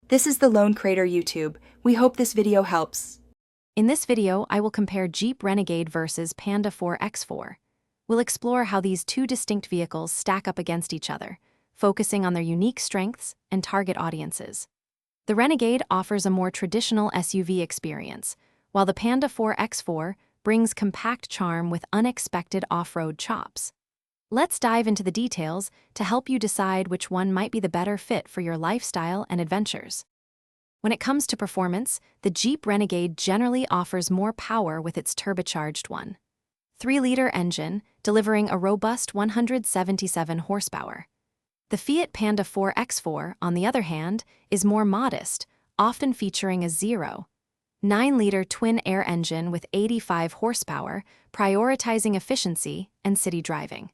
This is the Lone Crater YouTube. We hope this video helps. In this video, I will compare Jeep Renegade versus Panda 4x4. We'll explore how these two distinct vehicles stack up against each other, focusing on their unique strengths and target audiences. The Renegade offers a more traditional SUV experience, while the Panda 4x4 brings compact charm with unexpected off-road chops. Let's dive into the details to help you decide which one might be the better fit for your lifestyle and adventures. When it comes to performance, the Jeep Renegade generally offers more power with its turbocharged 1.3-liter engine, delivering a robust 177 horsepower. The Fiat Panda 4x4, on the other hand, is more modest, often featuring a 0.9-liter twin-air engine with 85 horsepower, prioritizing efficiency and city driving.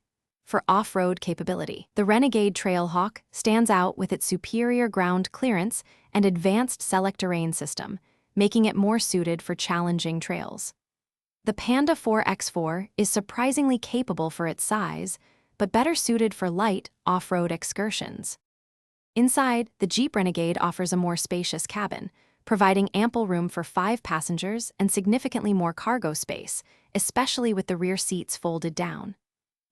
For off-road capability, the Renegade Trailhawk stands out with its superior ground clearance and advanced select-terrain system, making it more suited for challenging trails. The Panda 4x4 is surprisingly capable for its size, but better suited for light off-road excursions. Inside, the Jeep Renegade offers a more spacious cabin, providing ample room for 5 passengers and significantly more cargo space, especially with the rear seats folded down.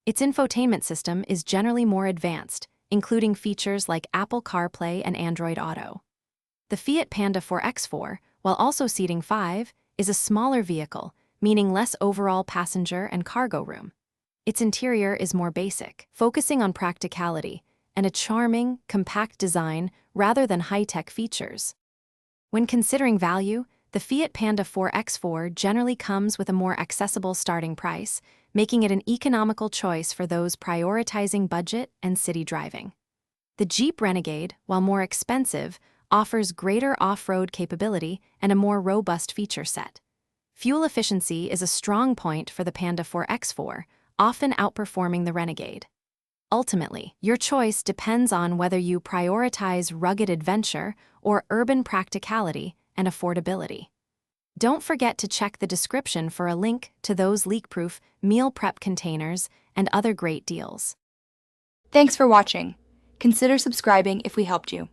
Its infotainment system is generally more advanced, including features like Apple CarPlay and Android Auto. The Fiat Panda 4x4, while also seating 5, is a smaller vehicle, meaning less overall passenger and cargo room. Its interior is more basic, focusing on practicality and a charming, compact design rather than high-tech features. When considering value, the Fiat Panda 4x4 generally comes with a more accessible starting price, making it an economical choice for those prioritizing budget and city driving. The Jeep Renegade, while more expensive, offers greater off-road capability and a more robust feature set. Fuel efficiency is a strong point for the Panda 4x4, often outperforming the Renegade. Ultimately, your choice depends on whether you prioritize rugged adventure or urban practicality and affordability. Don't forget to check the description for a link to those leak-proof meal prep containers and other great deals. Thanks for watching. Consider subscribing if we helped you.